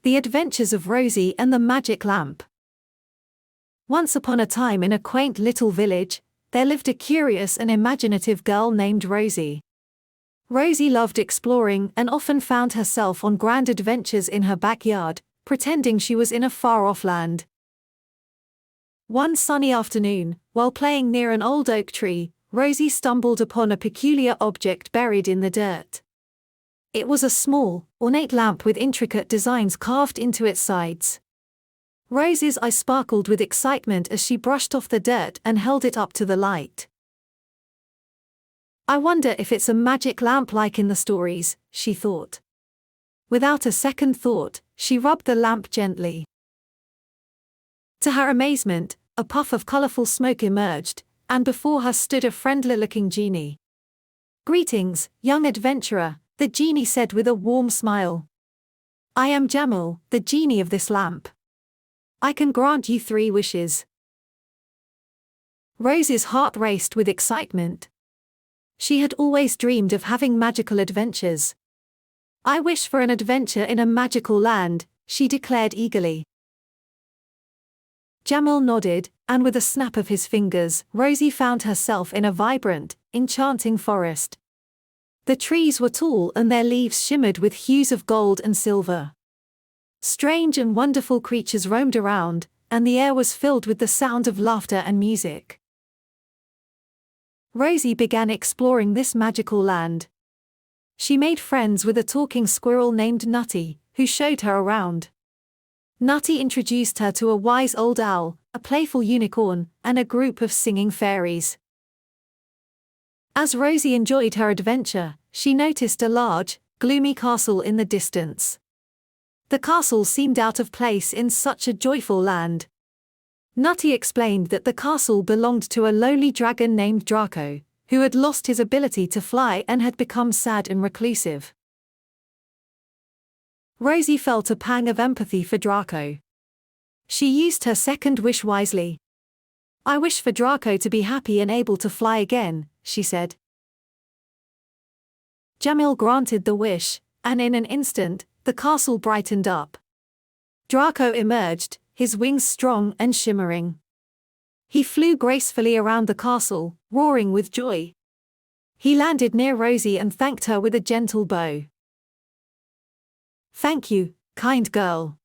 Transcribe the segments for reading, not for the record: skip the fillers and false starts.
The Adventures of Rosie and the Magic Lamp. Once upon a time in a quaint little village, there lived a curious and imaginative girl named Rosie. Rosie loved exploring and often found herself on grand adventures in her backyard, pretending she was in a far-off land. One sunny afternoon, while playing near an old oak tree, Rosie stumbled upon a peculiar object buried in the dirt. It was a small, ornate lamp with intricate designs carved into its sides. Rosie's eyes sparkled with excitement as she brushed off the dirt and held it up to the light. "I wonder if it's a magic lamp like in the stories," she thought. Without a second thought, she rubbed the lamp gently. To her amazement, a puff of colorful smoke emerged, and before her stood a friendly-looking genie. "Greetings, young adventurer," the genie said with a warm smile. "I am Jamil, the genie of this lamp. I can grant you 3 wishes." Rosie's heart raced with excitement. She had always dreamed of having magical adventures. "I wish for an adventure in a magical land," she declared eagerly. Jamil nodded, and with a snap of his fingers, Rosie found herself in a vibrant, enchanting forest. The trees were tall and their leaves shimmered with hues of gold and silver. Strange and wonderful creatures roamed around, and the air was filled with the sound of laughter and music. Rosie began exploring this magical land. She made friends with a talking squirrel named Nutty, who showed her around. Nutty introduced her to a wise old owl, a playful unicorn, and a group of singing fairies. As Rosie enjoyed her adventure, she noticed a large, gloomy castle in the distance. The castle seemed out of place in such a joyful land. Nutty explained that the castle belonged to a lonely dragon named Drako, who had lost his ability to fly and had become sad and reclusive. Rosie felt a pang of empathy for Drako. She used her second wish wisely. "I wish for Drako to be happy and able to fly again," she said. Jamil granted the wish, and in an instant, the castle brightened up. Drako emerged, his wings strong and shimmering. He flew gracefully around the castle, roaring with joy. He landed near Rosie and thanked her with a gentle bow. "Thank you, kind girl.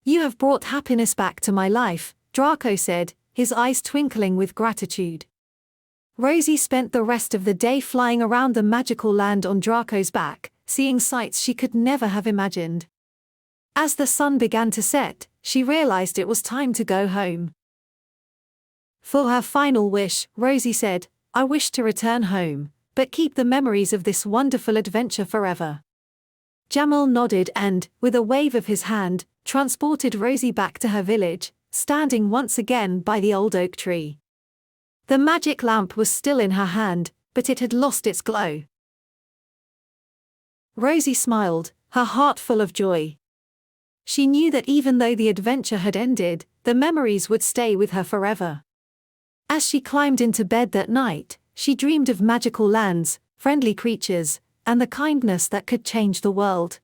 You have brought happiness back to my life," Drako said, his eyes twinkling with gratitude. Rosie spent the rest of the day flying around the magical land on Drako's back, seeing sights she could never have imagined. As the sun began to set, she realized it was time to go home. For her final wish, Rosie said, "I wish to return home, but keep the memories of this wonderful adventure forever." Jamil nodded and, with a wave of his hand, transported Rosie back to her village, standing once again by the old oak tree. The magic lamp was still in her hand, but it had lost its glow. Rosie smiled, her heart full of joy. She knew that even though the adventure had ended, the memories would stay with her forever. As she climbed into bed that night, she dreamed of magical lands, friendly creatures, and the kindness that could change the world.